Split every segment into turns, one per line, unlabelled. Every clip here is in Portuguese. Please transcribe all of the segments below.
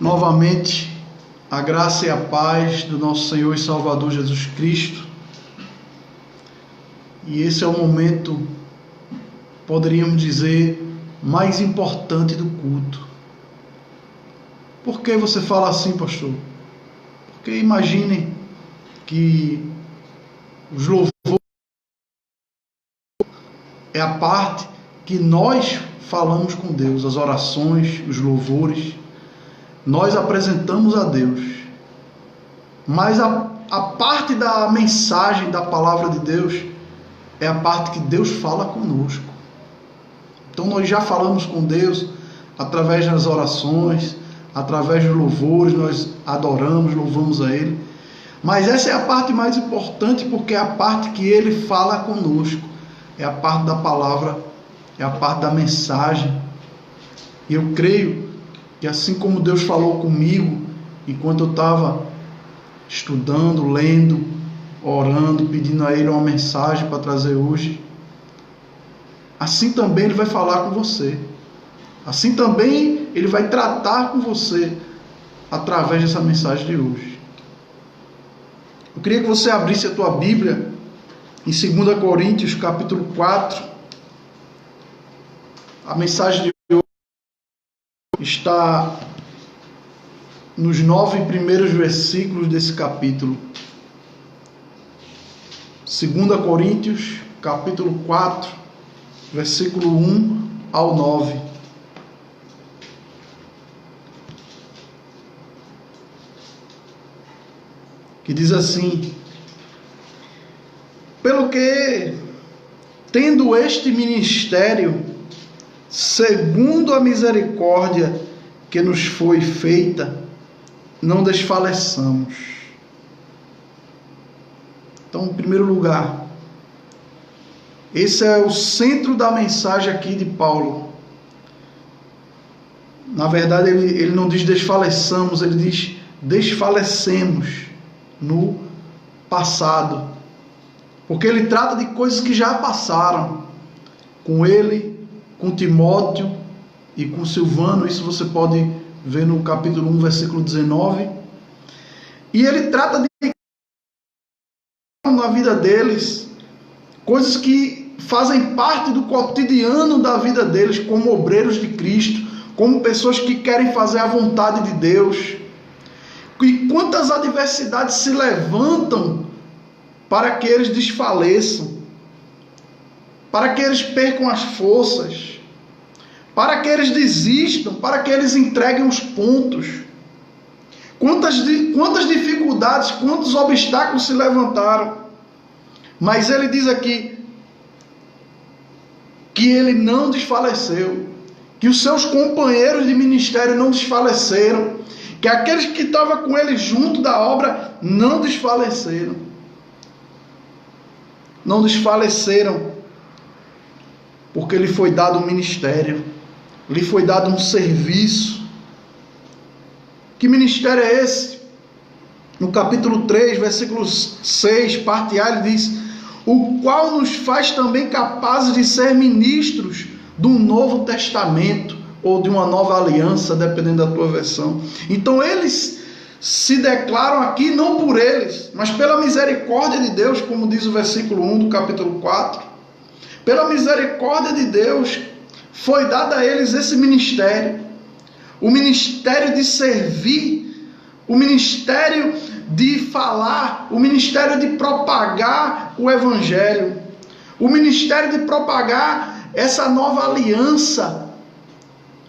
Novamente, a graça e a paz do nosso Senhor e Salvador Jesus Cristo. E esse é o momento, poderíamos dizer, mais importante do culto. Por que você fala assim, pastor? Porque imaginem que os louvores é a parte que nós falamos com Deus, as orações, os louvores, nós apresentamos a Deus. Mas a parte da mensagem da palavra de Deus é a parte que Deus fala conosco. Então nós já falamos com Deus através das orações, através dos louvores, nós adoramos, louvamos a Ele. Mas essa é a parte mais importante, porque é a parte que Ele fala conosco. É a parte da palavra, é a parte da mensagem. E eu creio que assim como Deus falou comigo, enquanto eu estava estudando, lendo, orando, pedindo a Ele uma mensagem para trazer hoje, assim também Ele vai falar com você. Assim também Ele vai tratar com você através dessa mensagem de hoje. Eu queria que você abrisse a tua Bíblia em 2 Coríntios capítulo 4. A mensagem de hoje está nos 9 primeiros versículos desse capítulo. 2 Coríntios capítulo 4, versículo 1 ao 9. Que diz assim: pelo que, tendo este ministério, segundo a misericórdia que nos foi feita, não desfaleçamos. Então, em primeiro lugar, esse é o centro da mensagem aqui de Paulo. Na verdade, ele não diz desfaleçamos, ele diz desfalecemos no passado. Porque ele trata de coisas que já passaram com ele, com Timóteo e com Silvano. Isso você pode ver no capítulo 1, versículo 19. E ele trata de na vida deles, coisas que fazem parte do cotidiano da vida deles, como obreiros de Cristo, como pessoas que querem fazer a vontade de Deus. E quantas adversidades se levantam para que eles desfaleçam, para que eles percam as forças, para que eles desistam, para que eles entreguem os pontos. Quantas dificuldades, quantos obstáculos se levantaram. Mas ele diz aqui que ele não desfaleceu, que os seus companheiros de ministério não desfaleceram, que aqueles que estavam com ele junto da obra não desfaleceram. Não desfaleceram, porque lhe foi dado um ministério, lhe foi dado um serviço. Que ministério é esse? No capítulo 3, versículo 6, parte A, ele diz: o qual nos faz também capazes de ser ministros do Novo Testamento, ou de uma nova aliança, dependendo da tua versão. Então eles se declaram aqui não por eles, mas pela misericórdia de Deus, como diz o versículo 1 do capítulo 4. Pela misericórdia de Deus foi dado a eles esse ministério, o ministério de servir, o ministério de falar, o ministério de propagar o Evangelho, o ministério de propagar essa nova aliança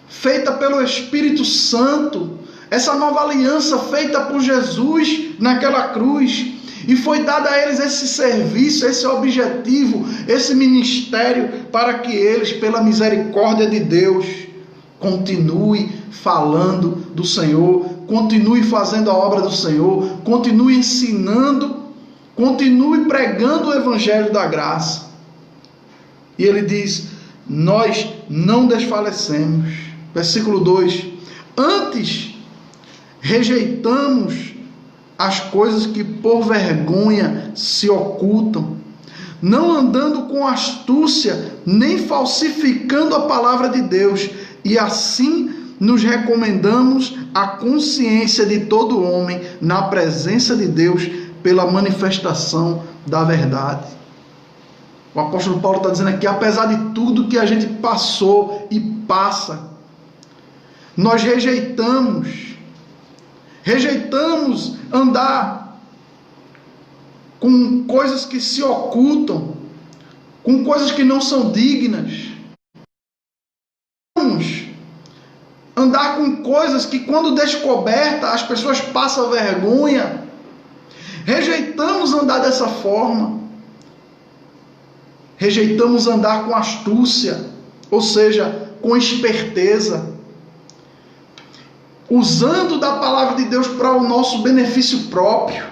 feita pelo Espírito Santo, essa nova aliança feita por Jesus naquela cruz. E foi dado a eles esse serviço, esse objetivo, esse ministério, para que eles, pela misericórdia de Deus, continuem falando do Senhor, continuem fazendo a obra do Senhor, continuem ensinando, continuem pregando o Evangelho da graça. E ele diz: nós não desfalecemos. Versículo 2: antes rejeitamos as coisas que por vergonha se ocultam, não andando com astúcia, nem falsificando a palavra de Deus, e assim nos recomendamos a consciência de todo homem na presença de Deus pela manifestação da verdade. O apóstolo Paulo está dizendo aqui, apesar de tudo que a gente passou e passa, nós rejeitamos andar com coisas que se ocultam, com coisas que não são dignas. Andar com coisas que, quando descoberta, as pessoas passam vergonha. Rejeitamos andar dessa forma. Rejeitamos andar com astúcia, ou seja, com esperteza, usando da palavra de Deus para o nosso benefício próprio.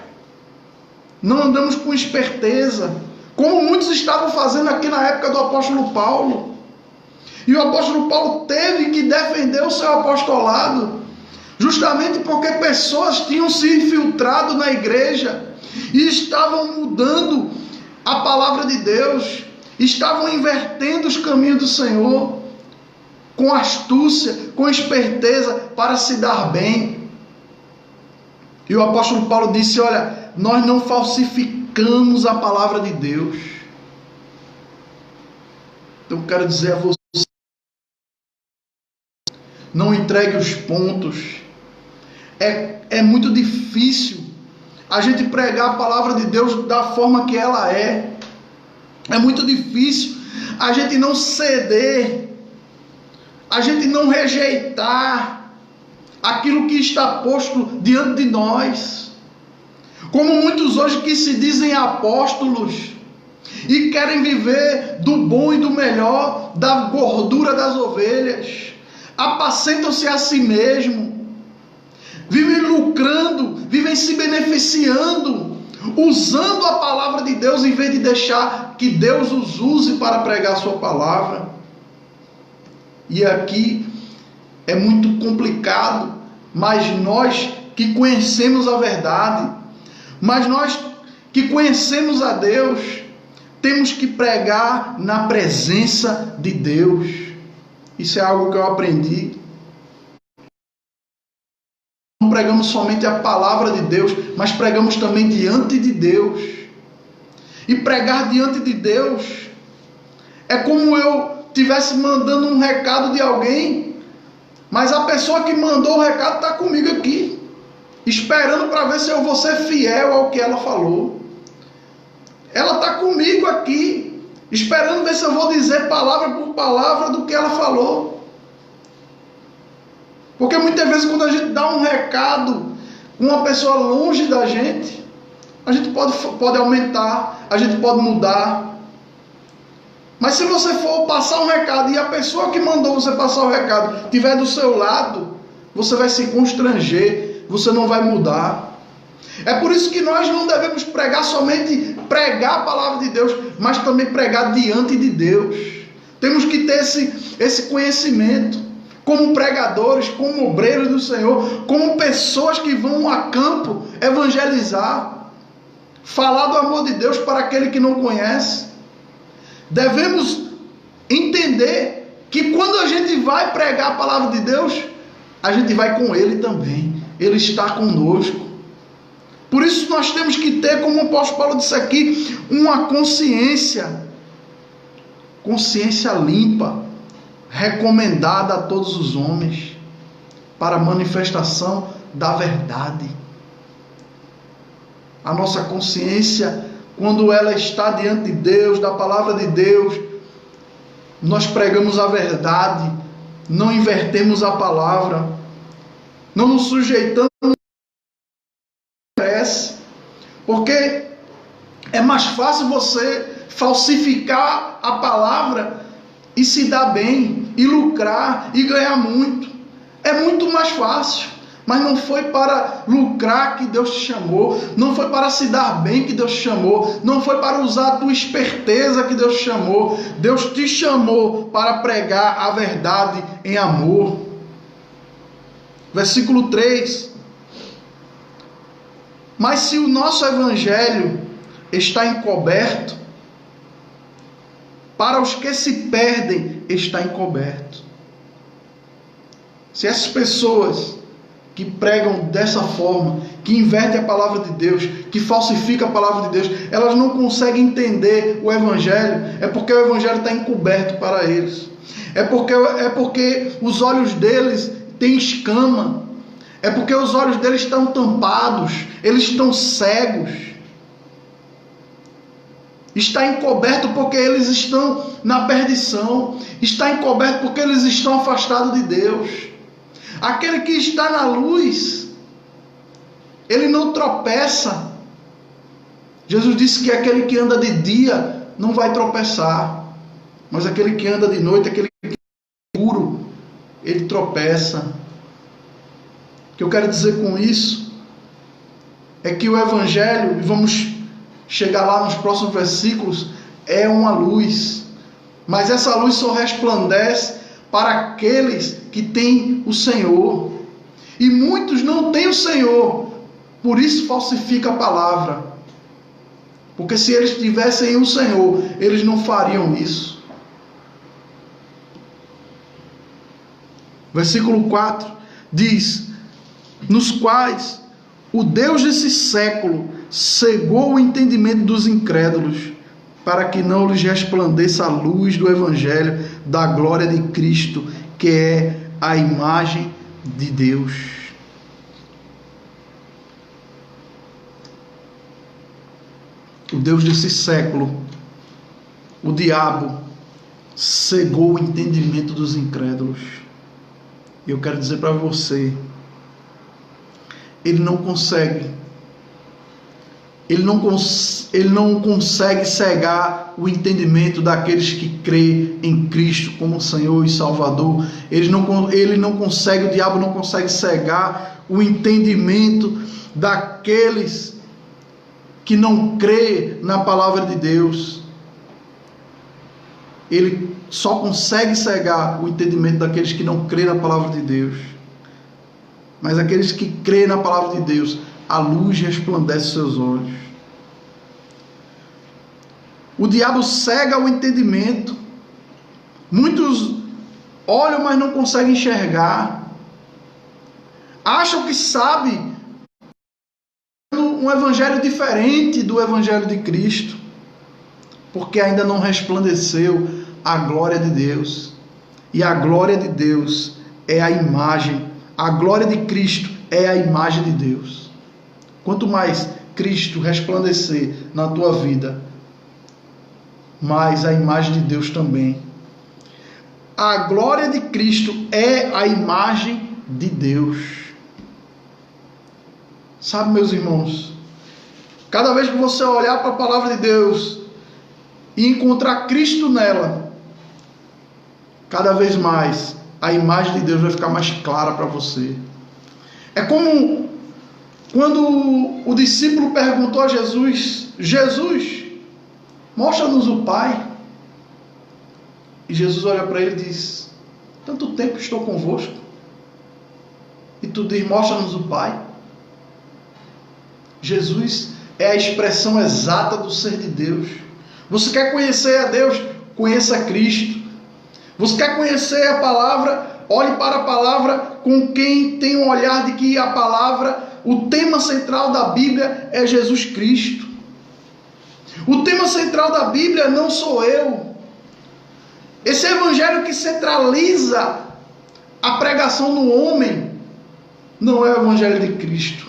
Não andamos com esperteza, como muitos estavam fazendo aqui na época do apóstolo Paulo. E o apóstolo Paulo teve que defender o seu apostolado, justamente porque pessoas tinham se infiltrado na igreja e estavam mudando a palavra de Deus, estavam invertendo os caminhos do Senhor, com astúcia, com esperteza, para se dar bem. E o apóstolo Paulo disse, olha, nós não falsificamos a palavra de Deus. Então eu quero dizer a você, não entregue os pontos. É muito difícil a gente pregar a palavra de Deus da forma que ela é. É muito difícil a gente não ceder, a gente não rejeitar aquilo que está posto diante de nós. Como muitos hoje que se dizem apóstolos e querem viver do bom e do melhor, da gordura das ovelhas, apacentam-se a si mesmo, vivem lucrando, vivem se beneficiando, usando a palavra de Deus em vez de deixar que Deus os use para pregar a sua palavra. E aqui é muito complicado, mas nós que conhecemos a verdade, mas nós que conhecemos a Deus, temos que pregar na presença de Deus. Isso é algo que eu aprendi. Não pregamos somente a palavra de Deus, mas pregamos também diante de Deus. E pregar diante de Deus é como eu estivesse mandando um recado de alguém, mas a pessoa que mandou o recado está comigo aqui, esperando para ver se eu vou ser fiel ao que ela falou. Ela está comigo aqui, esperando ver se eu vou dizer palavra por palavra do que ela falou. Porque muitas vezes quando a gente dá um recado com uma pessoa longe da gente, a gente pode aumentar, a gente pode mudar. Mas se você for passar um recado e a pessoa que mandou você passar o recado estiver do seu lado, você vai se constranger, você não vai mudar. É por isso que nós não devemos pregar somente pregar a palavra de Deus, mas também pregar diante de Deus. Temos que ter esse conhecimento, como pregadores, como obreiros do Senhor, como pessoas que vão a campo evangelizar, falar do amor de Deus para aquele que não conhece. Devemos entender que quando a gente vai pregar a palavra de Deus, a gente vai com Ele também. Ele está conosco. Por isso nós temos que ter, como o apóstolo Paulo disse aqui, uma consciência limpa, recomendada a todos os homens, para a manifestação da verdade. A nossa consciência, quando ela está diante de Deus, da palavra de Deus, nós pregamos a verdade, não invertemos a palavra, não nos sujeitamos, porque é mais fácil você falsificar a palavra e se dar bem, e lucrar, e ganhar muito. É muito mais fácil. Mas não foi para lucrar que Deus te chamou, não foi para se dar bem que Deus te chamou, não foi para usar a tua esperteza que Deus te chamou. Deus te chamou para pregar a verdade em amor. Versículo 3. Mas se o nosso evangelho está encoberto, para os que se perdem está encoberto. Se essas pessoas que pregam dessa forma, que invertem a palavra de Deus, que falsificam a palavra de Deus, elas não conseguem entender o Evangelho, é porque o Evangelho está encoberto para eles. É porque os olhos deles têm escama. É porque os olhos deles estão tampados, eles estão cegos. Está encoberto porque eles estão na perdição. Está encoberto porque eles estão afastados de Deus. Aquele que está na luz, ele não tropeça. Jesus disse que aquele que anda de dia não vai tropeçar, mas aquele que anda de noite, aquele que é puro, ele tropeça. O que eu quero dizer com isso é que o Evangelho, e vamos chegar lá nos próximos versículos, é uma luz, mas essa luz só resplandece para aqueles que têm o Senhor, e muitos não têm o Senhor, por isso falsifica a palavra, porque se eles tivessem o Senhor, eles não fariam isso. Versículo 4 diz: nos quais o Deus desse século cegou o entendimento dos incrédulos, para que não lhes resplandeça a luz do Evangelho da glória de Cristo, que é a imagem de Deus. O Deus desse século, o diabo, cegou o entendimento dos incrédulos. E eu quero dizer para você, ele não consegue cegar o entendimento daqueles que creem em Cristo como Senhor e Salvador. O diabo não consegue cegar o entendimento daqueles que não creem na palavra de Deus. Ele só consegue cegar o entendimento daqueles que não creem na palavra de Deus. Mas aqueles que creem na palavra de Deus, a luz resplandece seus olhos. O diabo cega o entendimento. Muitos olham, mas não conseguem enxergar. Acham que sabem um evangelho diferente do evangelho de Cristo, porque ainda não resplandeceu a glória de Deus. E a glória de Deus é a imagem. A glória de Cristo é a imagem de Deus. Quanto mais Cristo resplandecer na tua vida, mais a imagem de Deus também. A glória de Cristo é a imagem de Deus. Sabe, meus irmãos, cada vez que você olhar para a palavra de Deus e encontrar Cristo nela, cada vez mais a imagem de Deus vai ficar mais clara para você. É como quando o discípulo perguntou a Jesus: Jesus, mostra-nos o Pai. E Jesus olha para ele e diz: tanto tempo estou convosco, e tu diz: mostra-nos o Pai. Jesus é a expressão exata do ser de Deus. Você quer conhecer a Deus? Conheça Cristo. Você quer conhecer a palavra? Olhe para a palavra com quem tem um olhar de que a palavra, o tema central da Bíblia é Jesus Cristo. O tema central da Bíblia não sou eu. Esse evangelho que centraliza a pregação no homem não é o evangelho de Cristo,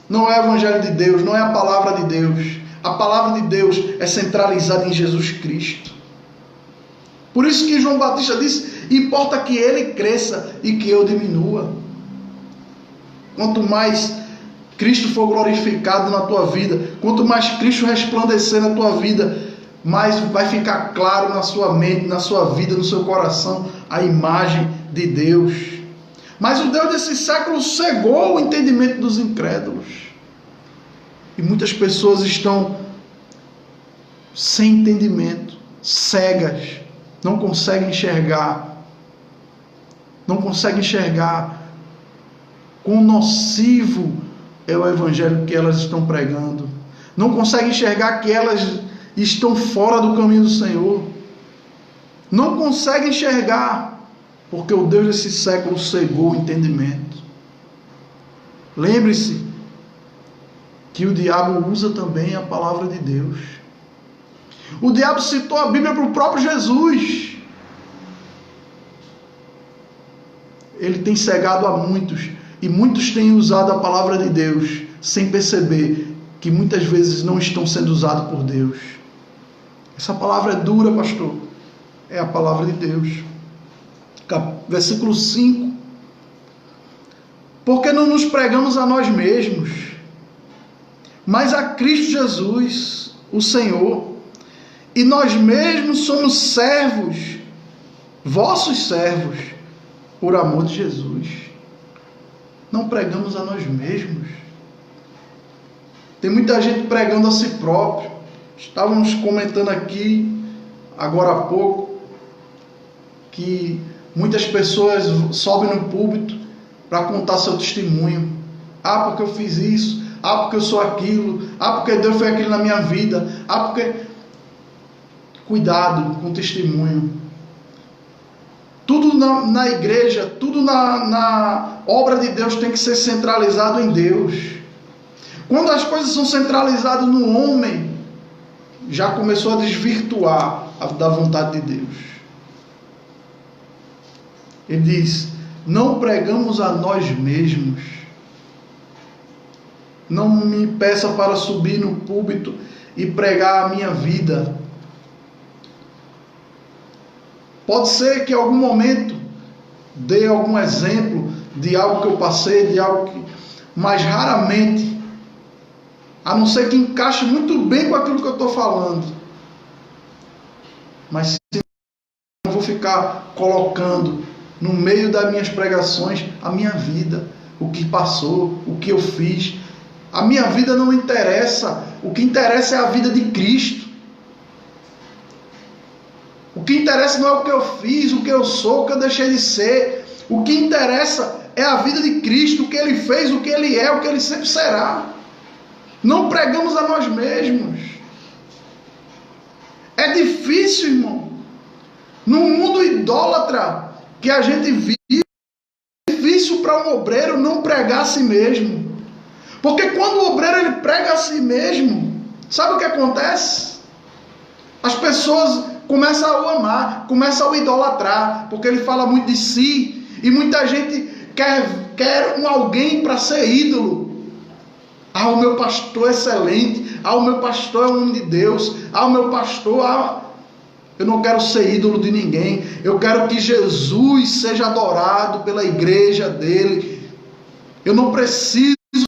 não é o evangelho de Deus, não é a palavra de Deus. A palavra de Deus é centralizada em Jesus Cristo. Por isso que João Batista disse: importa que ele cresça e que eu diminua. Quanto mais Cristo for glorificado na tua vida, quanto mais Cristo resplandecer na tua vida, mais vai ficar claro na sua mente, na sua vida, no seu coração, a imagem de Deus. Mas o Deus desse século cegou o entendimento dos incrédulos. E muitas pessoas estão sem entendimento, cegas, não conseguem enxergar. Não conseguem enxergar quão nocivo é o evangelho que elas estão pregando. Não conseguem enxergar que elas estão fora do caminho do Senhor. Não conseguem enxergar, porque o Deus desse século cegou o entendimento. Lembre-se que o diabo usa também a palavra de Deus. O diabo citou a Bíblia para o próprio Jesus. Ele tem cegado a muitos, e muitos têm usado a palavra de Deus sem perceber que muitas vezes não estão sendo usados por Deus. Essa palavra é dura, pastor. É a palavra de Deus. Versículo 5. Porque não nos pregamos a nós mesmos, mas a Cristo Jesus, o Senhor, e nós mesmos somos servos, vossos servos, por amor de Jesus. Não pregamos a nós mesmos. Tem muita gente pregando a si próprio. Estávamos comentando aqui, agora há pouco, que muitas pessoas sobem no púlpito para contar seu testemunho. Ah, porque eu fiz isso. Ah, porque eu sou aquilo. Ah, porque Deus fez aquilo na minha vida. Ah, porque... Cuidado com o testemunho. Tudo na igreja, tudo na obra de Deus tem que ser centralizado em Deus. Quando as coisas são centralizadas no homem, já começou a desvirtuar da vontade de Deus. Ele diz: não pregamos a nós mesmos. Não me peça para subir no púlpito e pregar a minha vida. Pode ser que em algum momento dê algum exemplo de algo que eu passei, de algo que... mas raramente, a não ser que encaixe muito bem com aquilo que eu estou falando. Mas se eu vou ficar colocando no meio das minhas pregações a minha vida, o que passou, o que eu fiz. A minha vida não interessa. O que interessa é a vida de Cristo. O que interessa não é o que eu fiz, o que eu sou, o que eu deixei de ser. O que interessa é a vida de Cristo, o que Ele fez, o que Ele é, o que Ele sempre será. Não pregamos a nós mesmos. É difícil, irmão. No mundo idólatra que a gente vive, é difícil para um obreiro não pregar a si mesmo. Porque quando o obreiro ele prega a si mesmo, sabe o que acontece? As pessoas começam a o amar, começam a o idolatrar, porque ele fala muito de si, e muita gente quer alguém para ser ídolo. Ah, o meu pastor é excelente, ah, o meu pastor é um homem de Deus, ah, o meu pastor... Eu não quero ser ídolo de ninguém. Eu quero que Jesus seja adorado pela igreja dele. Eu não preciso de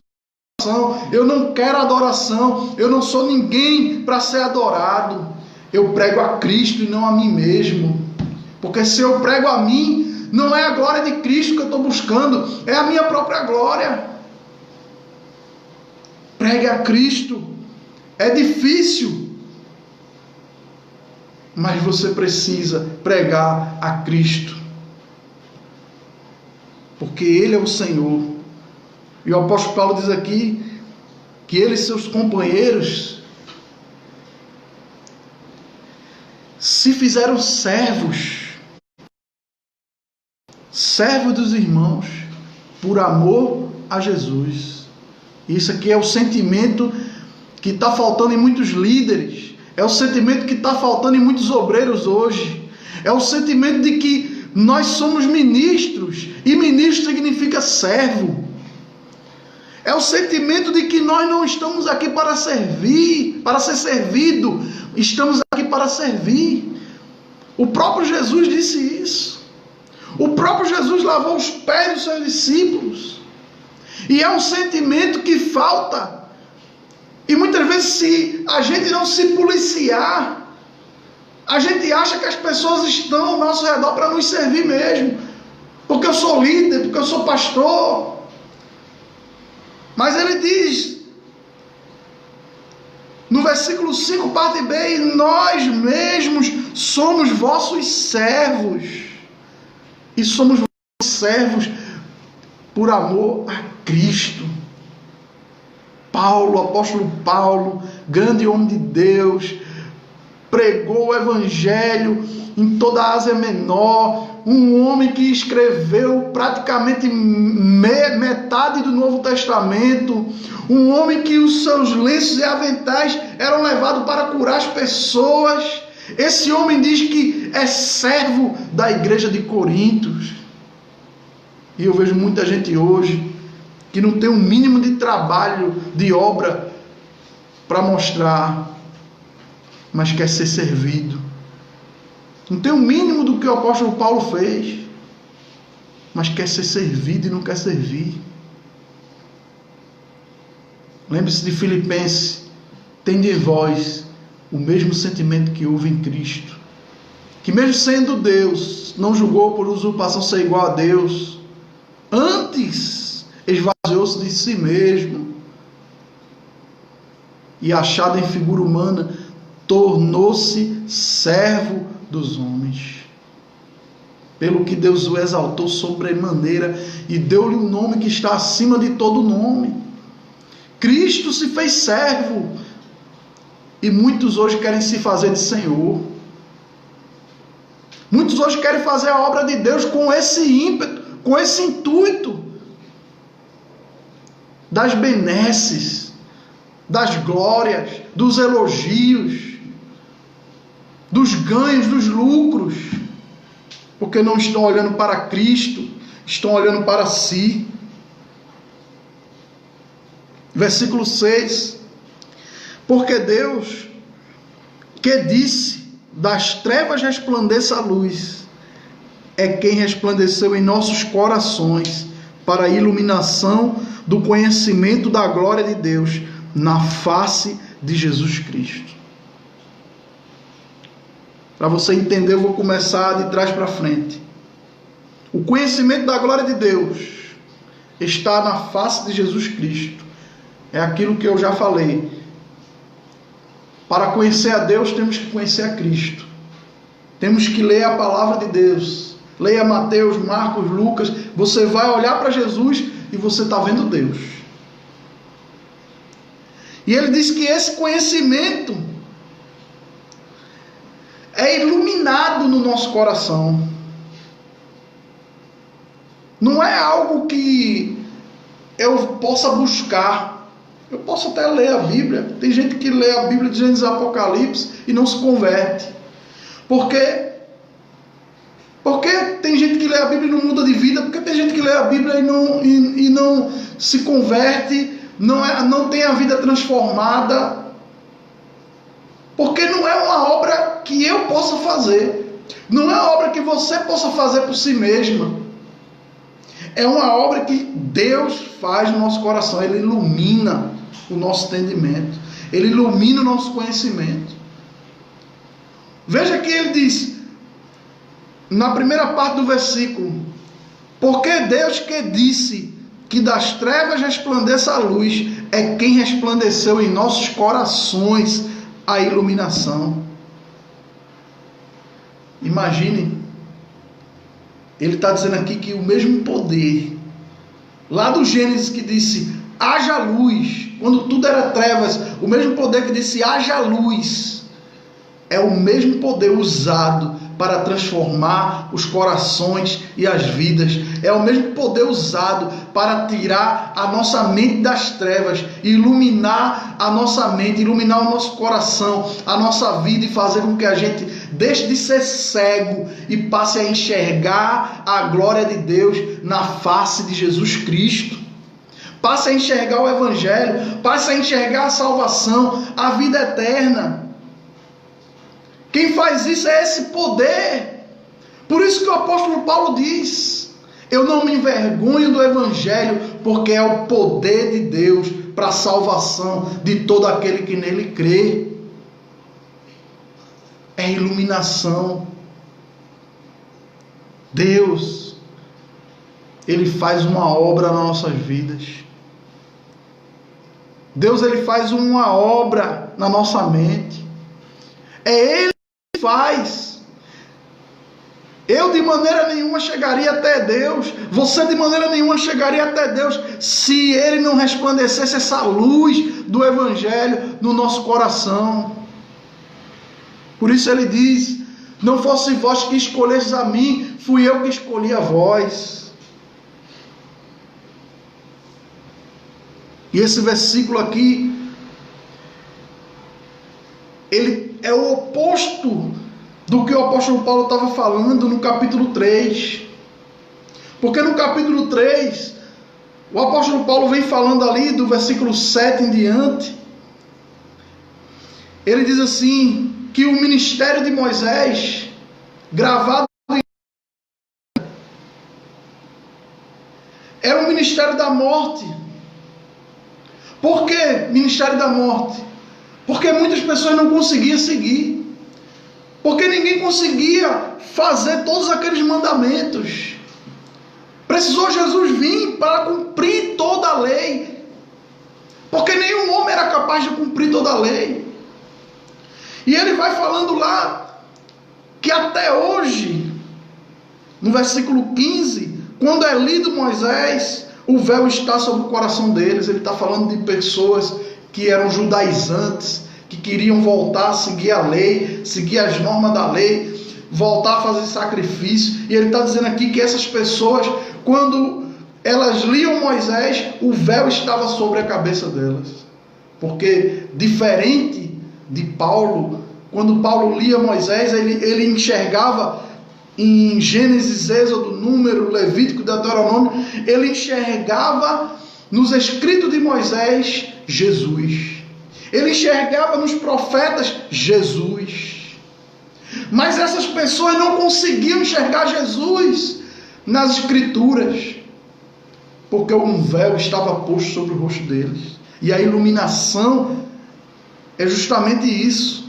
adoração. Eu não quero adoração. Eu não sou ninguém para ser adorado. Eu prego a Cristo e não a mim mesmo. Porque se eu prego a mim, não é a glória de Cristo que eu estou buscando, é a minha própria glória. Pregue a Cristo. É difícil. Mas você precisa pregar a Cristo. Porque Ele é o Senhor. E o apóstolo Paulo diz aqui que ele e seus companheiros se fizeram servos dos irmãos, por amor a Jesus. Isso aqui é o sentimento que está faltando em muitos líderes. É o sentimento que está faltando em muitos obreiros hoje. É o sentimento de que nós somos ministros. E ministro significa servo. É o sentimento de que nós não estamos aqui para servir, para ser servido. Estamos aqui para servir. O próprio Jesus disse isso. O próprio Jesus lavou os pés dos seus discípulos. E é um sentimento que falta. E muitas vezes, se a gente não se policiar, a gente acha que as pessoas estão ao nosso redor para nos servir mesmo. Porque eu sou líder, porque eu sou pastor. Mas ele diz, no versículo 5, parte B, nós mesmos somos vossos servos. E somos vossos servos por amor a Cristo. Paulo, apóstolo Paulo, grande homem de Deus, pregou o evangelho em toda a Ásia Menor, um homem que escreveu praticamente metade do Novo Testamento, um homem que os seus lenços e aventais eram levados para curar as pessoas. Esse homem diz que é servo da igreja de Corinto. E eu vejo muita gente hoje que não tem um mínimo de trabalho, de obra para mostrar, mas quer ser servido. Não tem o mínimo do que o apóstolo Paulo fez, mas quer ser servido e não quer servir. Lembre-se de Filipenses: tende em vós o mesmo sentimento que houve em Cristo, que mesmo sendo Deus, não julgou por usurpação ser igual a Deus, antes esvaziou-se de si mesmo, e achado em figura humana, tornou-se servo dos homens, pelo que Deus o exaltou sobremaneira e deu-lhe um nome que está acima de todo nome. Cristo se fez servo, e muitos hoje querem se fazer de Senhor. Muitos hoje querem fazer a obra de Deus com esse ímpeto, com esse intuito das benesses, das glórias, dos elogios, dos ganhos, dos lucros, porque não estão olhando para Cristo, estão olhando para si. Versículo 6: porque Deus, que disse, das trevas resplandeça a luz, é quem resplandeceu em nossos corações para a iluminação do conhecimento da glória de Deus na face de Jesus Cristo. Para você entender, eu vou começar de trás para frente. O conhecimento da glória de Deus está na face de Jesus Cristo. É aquilo que eu já falei. Para conhecer a Deus, temos que conhecer a Cristo. Temos que ler a palavra de Deus. Leia Mateus, Marcos, Lucas. Você vai olhar para Jesus e você está vendo Deus. E ele diz que esse conhecimento é iluminado no nosso coração. Não é algo que eu possa buscar. Eu posso até ler a Bíblia. Tem gente que lê a Bíblia de Gênesis e Apocalipse e não se converte. Por quê? Porque tem gente que lê a Bíblia e não muda de vida. Porque tem gente que lê a Bíblia e não se converte, não tem a vida transformada. Porque não é uma obra que eu possa fazer. Não é uma obra que você possa fazer por si mesma. É uma obra que Deus faz no nosso coração. Ele ilumina o nosso entendimento. Ele ilumina o nosso conhecimento. Veja que ele diz, na primeira parte do versículo: porque Deus que disse que das trevas resplandeça a luz, é quem resplandeceu em nossos corações a iluminação. Imagine, ele está dizendo aqui que o mesmo poder lá do Gênesis que disse haja luz, quando tudo era trevas, o mesmo poder que disse haja luz, é o mesmo poder usado para transformar os corações e as vidas. É o mesmo poder usado para tirar a nossa mente das trevas, iluminar a nossa mente, iluminar o nosso coração, a nossa vida, e fazer com que a gente deixe de ser cego e passe a enxergar a glória de Deus na face de Jesus Cristo. Passe a enxergar o Evangelho, passe a enxergar a salvação, a vida eterna. Quem faz isso é esse poder. Por isso que o apóstolo Paulo diz: eu não me envergonho do Evangelho, porque é o poder de Deus para a salvação de todo aquele que nele crê. É iluminação. Deus, Ele faz uma obra nas nossas vidas. Deus, Ele faz uma obra na nossa mente. É Ele que faz. Eu de maneira nenhuma chegaria até Deus. Você de maneira nenhuma chegaria até Deus se Ele não resplandecesse essa luz do Evangelho no nosso coração. Por isso ele diz: não fosse vós que escolhestes a mim, fui eu que escolhi a vós. E esse versículo aqui, ele é o oposto do que o apóstolo Paulo estava falando no capítulo 3. Porque no capítulo 3, o apóstolo Paulo vem falando ali do versículo 7 em diante. Ele diz assim, que o ministério de Moisés, gravado, era um ministério da morte. Por que ministério da morte? Porque muitas pessoas não conseguiam seguir. Porque ninguém conseguia fazer todos aqueles mandamentos. Precisou Jesus vir para cumprir toda a lei. Porque nenhum homem era capaz de cumprir toda a lei. E ele vai falando lá que até hoje, no versículo 15, quando é lido Moisés, o véu está sobre o coração deles. Ele está falando de pessoas que eram judaizantes, que queriam voltar a seguir a lei, seguir as normas da lei, voltar a fazer sacrifício. E ele está dizendo aqui que essas pessoas, quando elas liam Moisés, o véu estava sobre a cabeça delas. Porque diferente de Paulo, quando Paulo lia Moisés, ele enxergava em Gênesis, Êxodo, Número, Levítico, Deuteronômio, ele enxergava nos escritos de Moisés Jesus. Ele enxergava nos profetas Jesus. Mas essas pessoas não conseguiam enxergar Jesus nas escrituras, porque um véu estava posto sobre o rosto deles. E a iluminação é justamente isso.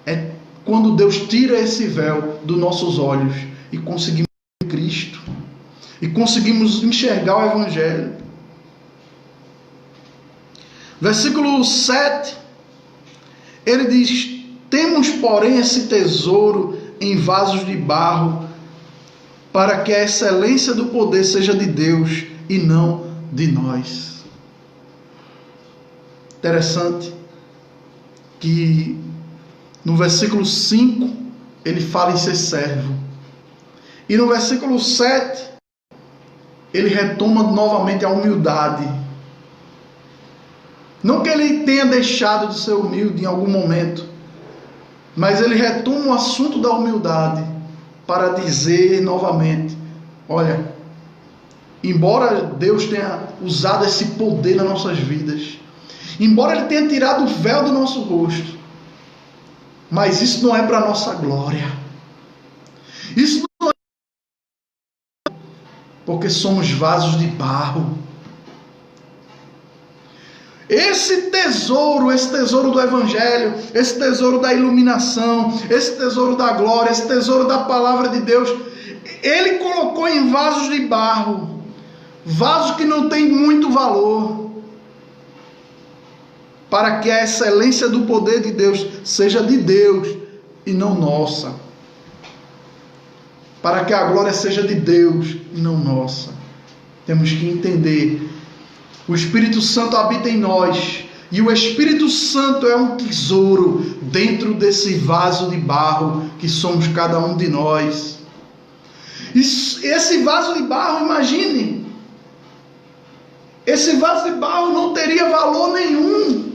É quando Deus tira esse véu dos nossos olhos e conseguimos ver Cristo, e conseguimos enxergar o Evangelho. Versículo 7, ele diz: temos, porém, esse tesouro em vasos de barro, para que a excelência do poder seja de Deus e não de nós. Interessante que no versículo 5 ele fala em ser servo, e no versículo 7 ele retoma novamente a humildade. Não que ele tenha deixado de ser humilde em algum momento, mas ele retoma o assunto da humildade para dizer novamente: olha, embora Deus tenha usado esse poder nas nossas vidas, embora Ele tenha tirado o véu do nosso rosto, mas isso não é para a nossa glória. Isso não é porque somos vasos de barro. Esse tesouro do Evangelho, esse tesouro da iluminação, esse tesouro da glória, esse tesouro da palavra de Deus, Ele colocou em vasos de barro, vasos que não têm muito valor, para que a excelência do poder de Deus seja de Deus e não nossa. Para que a glória seja de Deus e não nossa. Temos que entender: o Espírito Santo habita em nós, e o Espírito Santo é um tesouro dentro desse vaso de barro que somos cada um de nós. Esse vaso de barro, imagine, esse vaso de barro não teria valor nenhum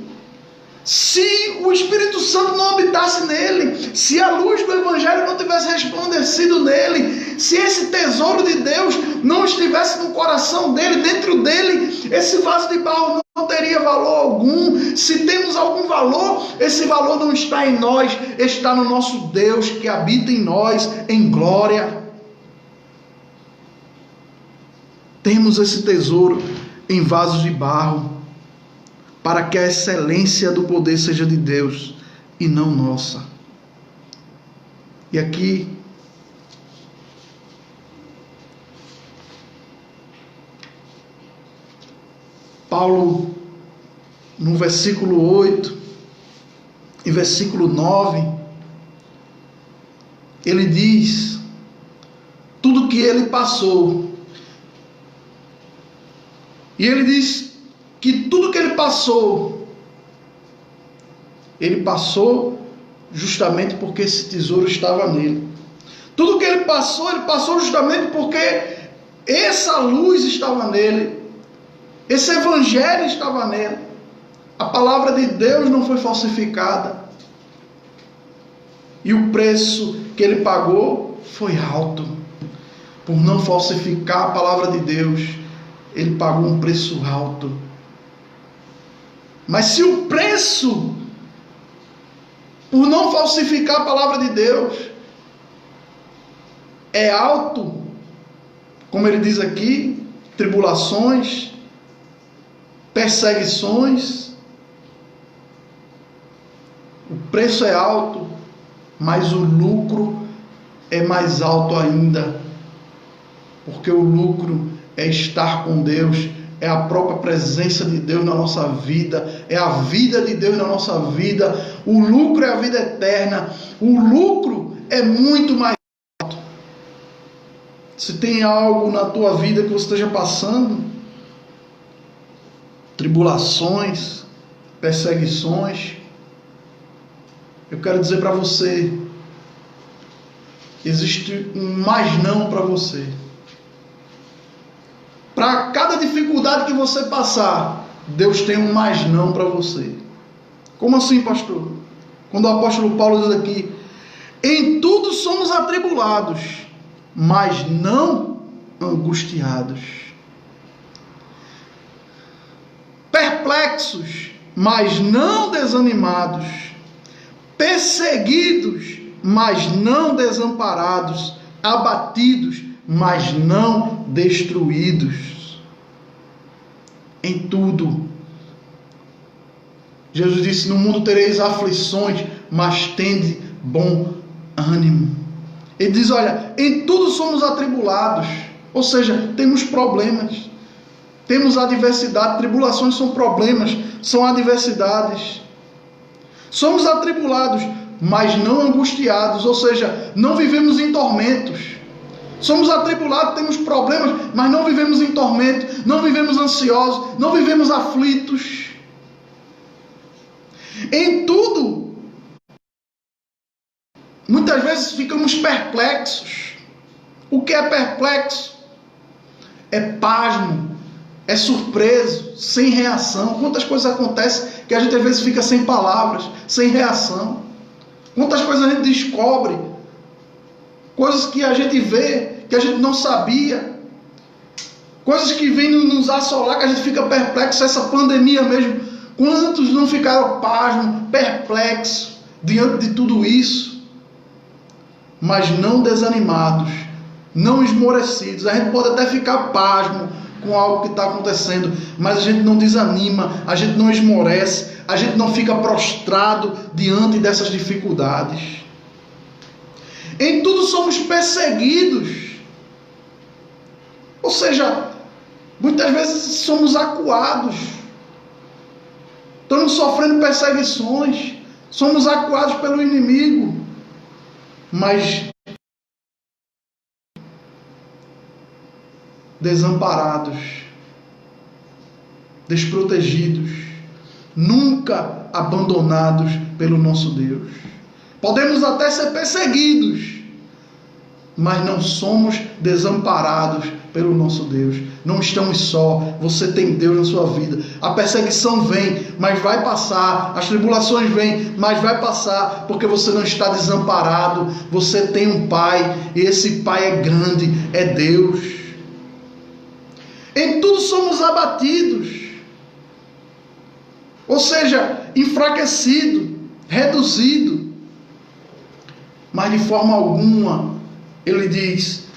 se o Espírito Santo não habitasse nele, se a luz do Evangelho não tivesse resplandecido nele, se esse tesouro de Deus não estivesse no coração dele, dentro dele, esse vaso de barro não teria valor algum. Se temos algum valor, esse valor não está em nós, está no nosso Deus que habita em nós em glória. Temos esse tesouro em vasos de barro, para que a excelência do poder seja de Deus e não nossa. E aqui Paulo, no versículo 8 e versículo 9, ele diz tudo que ele passou. E ele diz que tudo que ele passou justamente porque esse tesouro estava nele. Tudo que ele passou justamente porque essa luz estava nele, esse evangelho estava nele. A palavra de Deus não foi falsificada. E o preço que ele pagou foi alto. Por não falsificar a palavra de Deus, ele pagou um preço alto. Mas se o preço, por não falsificar a palavra de Deus, é alto, como ele diz aqui, tribulações, perseguições, o preço é alto, mas o lucro é mais alto ainda, porque o lucro é estar com Deus, é a própria presença de Deus na nossa vida, é a vida de Deus na nossa vida. O lucro é a vida eterna, o lucro é muito mais alto. Se tem algo na tua vida que você esteja passando, tribulações, perseguições, eu quero dizer para você, existe um mais não para você. Para cada dificuldade que você passar, Deus tem um mais não para você. Como assim, pastor? Quando o apóstolo Paulo diz aqui, em tudo somos atribulados, mas não angustiados. Perplexos, mas não desanimados. Perseguidos, mas não desamparados. Abatidos, mas não destruídos. Em tudo. Jesus disse, no mundo tereis aflições, mas tende bom ânimo. Ele diz, olha, em tudo somos atribulados. Ou seja, temos problemas. Temos adversidade. Tribulações são problemas, são adversidades. Somos atribulados, mas não angustiados. Ou seja, não vivemos em tormentos. Somos atribulados, temos problemas, mas não vivemos em tormento, não vivemos ansiosos, não vivemos aflitos. Em tudo, muitas vezes ficamos perplexos. O que é perplexo? É pasmo, é surpreso, sem reação. Quantas coisas acontecem que a gente às vezes fica sem palavras, sem reação. Quantas coisas a gente descobre, coisas que a gente vê, que a gente não sabia, coisas que vêm nos assolar, que a gente fica perplexo. Essa pandemia mesmo, quantos não ficaram pasmos, perplexos diante de tudo isso, mas não desanimados, não esmorecidos. A gente pode até ficar pasmo com algo que está acontecendo, mas a gente não desanima, a gente não esmorece, a gente não fica prostrado diante dessas dificuldades. Em tudo somos perseguidos. Ou seja, muitas vezes somos acuados. Estamos sofrendo perseguições. Somos acuados pelo inimigo. Mas desamparados, desprotegidos, nunca abandonados pelo nosso Deus. Podemos até ser perseguidos, mas não somos desamparados pelo nosso Deus. Não estamos só. Você tem Deus na sua vida. A perseguição vem, mas vai passar. As tribulações vêm, mas vai passar, porque você não está desamparado. Você tem um Pai, e esse Pai é grande, é Deus. Em tudo somos abatidos, ou seja, enfraquecido, reduzido, mas de forma alguma, ele diz,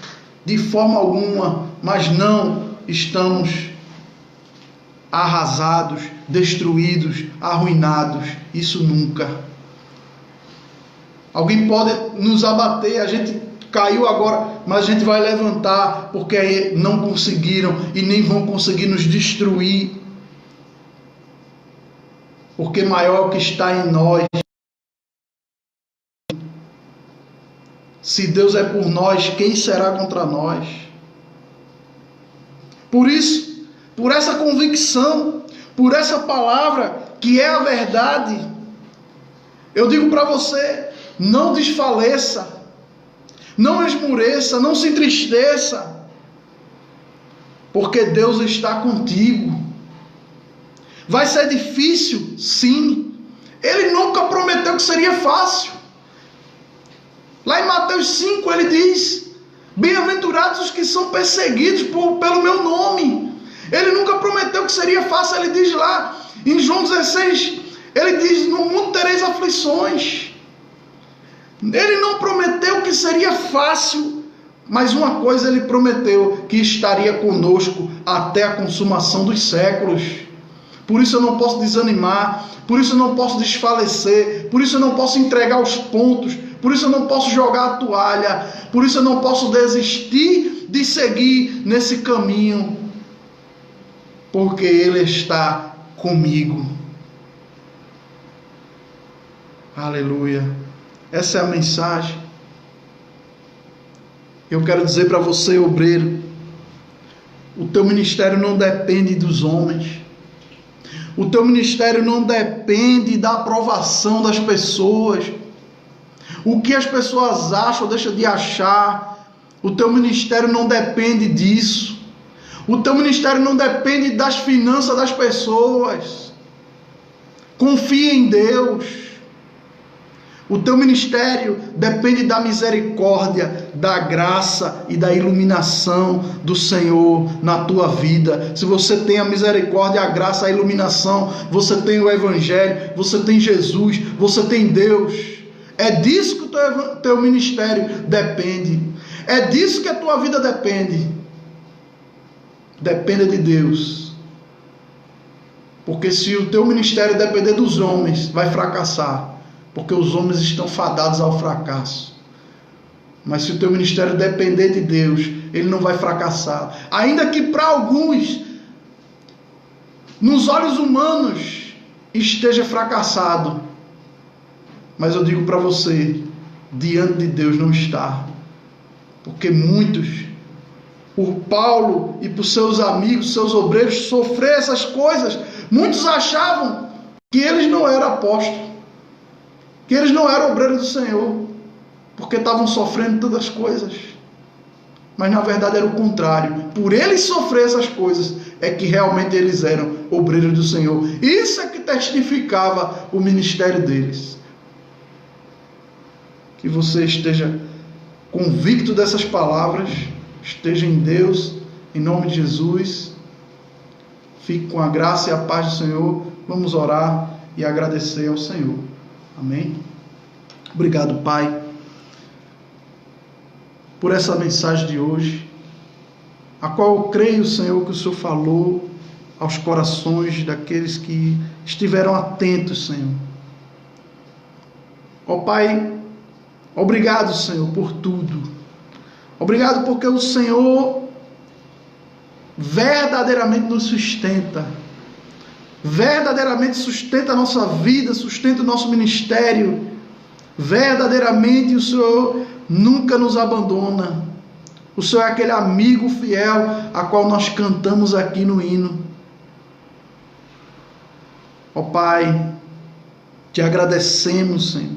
de forma alguma, mas não estamos arrasados, destruídos, arruinados. Isso nunca. Alguém pode nos abater, a gente caiu agora, mas a gente vai levantar, porque não conseguiram e nem vão conseguir nos destruir. Porque maior é o que está em nós. Se Deus é por nós, quem será contra nós? Por isso, por essa convicção, por essa palavra que é a verdade, eu digo para você, não desfaleça, não esmoreça, não se entristeça, porque Deus está contigo. Vai ser difícil, sim. Ele nunca prometeu que seria fácil. Lá em Mateus 5 ele diz: bem-aventurados os que são perseguidos pelo meu nome. Ele nunca prometeu que seria fácil. Ele diz lá em João 16, ele diz: no mundo tereis aflições. Ele não prometeu que seria fácil, mas uma coisa ele prometeu: que estaria conosco até a consumação dos séculos. Por isso eu não posso desanimar, por isso eu não posso desfalecer, por isso eu não posso entregar os pontos, por isso eu não posso jogar a toalha, por isso eu não posso desistir de seguir nesse caminho, porque Ele está comigo. Aleluia. Essa é a mensagem. Eu quero dizer para você, obreiro, o teu ministério não depende dos homens. O teu ministério não depende da aprovação das pessoas. O que as pessoas acham ou deixam de achar, o teu ministério não depende disso. O teu ministério não depende das finanças das pessoas. Confia em Deus. O teu ministério depende da misericórdia, da graça e da iluminação do Senhor na tua vida. Se você tem a misericórdia, a graça, a iluminação, você tem o Evangelho, você tem Jesus, você tem Deus. É disso que o teu ministério depende. É disso que a tua vida depende. Dependa de Deus. Porque se o teu ministério depender dos homens, vai fracassar. Porque os homens estão fadados ao fracasso. Mas se o teu ministério depender de Deus, ele não vai fracassar. Ainda que para alguns, nos olhos humanos, esteja fracassado. Mas eu digo para você, diante de Deus não está. Porque muitos, por Paulo e por seus amigos, seus obreiros, sofrer essas coisas, muitos achavam que eles não eram apóstolos. Que eles não eram obreiros do Senhor, porque estavam sofrendo todas as coisas. Mas na verdade era o contrário. Por eles sofrer essas coisas, é que realmente eles eram obreiros do Senhor. Isso é que testificava o ministério deles. Que você esteja convicto dessas palavras, esteja em Deus, em nome de Jesus. Fique com a graça e a paz do Senhor. Vamos orar e agradecer ao Senhor. Amém? Obrigado, Pai, por essa mensagem de hoje, a qual eu creio, Senhor, que o Senhor falou aos corações daqueles que estiveram atentos, Senhor. Ó Pai, obrigado, Senhor, por tudo. Obrigado porque o Senhor verdadeiramente nos sustenta. Verdadeiramente sustenta a nossa vida, sustenta o nosso ministério. Verdadeiramente o Senhor nunca nos abandona. O Senhor é aquele amigo fiel a qual nós cantamos aqui no hino. Ó Pai, te agradecemos, Senhor.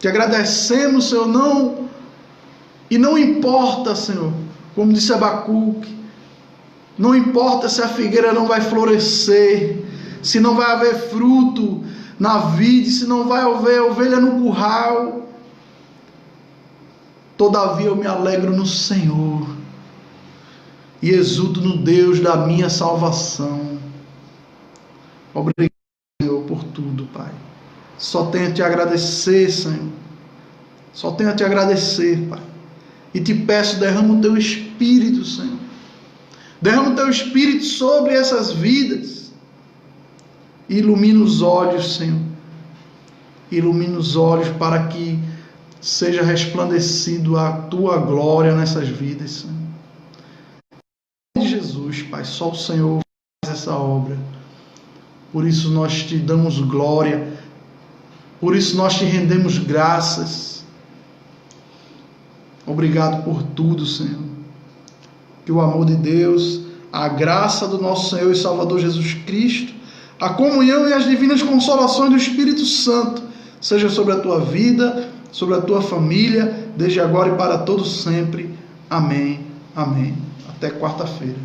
Te agradecemos, Senhor, não importa, Senhor, como disse Abacuque, não importa se a figueira não vai florescer, se não vai haver fruto na vide, se não vai haver ovelha no curral. Todavia eu me alegro no Senhor e exulto no Deus da minha salvação. Obrigado, Senhor, por tudo, Pai. Só tenho a te agradecer, Senhor. Só tenho a te agradecer, Pai. E te peço, derrama o teu Espírito, Senhor. Derrama o teu Espírito sobre essas vidas. Ilumina os olhos, Senhor. Ilumina os olhos para que seja resplandecido a tua glória nessas vidas, Senhor. Em Jesus, Pai, só o Senhor faz essa obra. Por isso nós te damos glória. Por isso nós te rendemos graças. Obrigado por tudo, Senhor. Que o amor de Deus, a graça do nosso Senhor e Salvador Jesus Cristo, a comunhão e as divinas consolações do Espírito Santo seja sobre a tua vida, sobre a tua família, desde agora e para todos sempre. Amém. Amém. Até quarta-feira.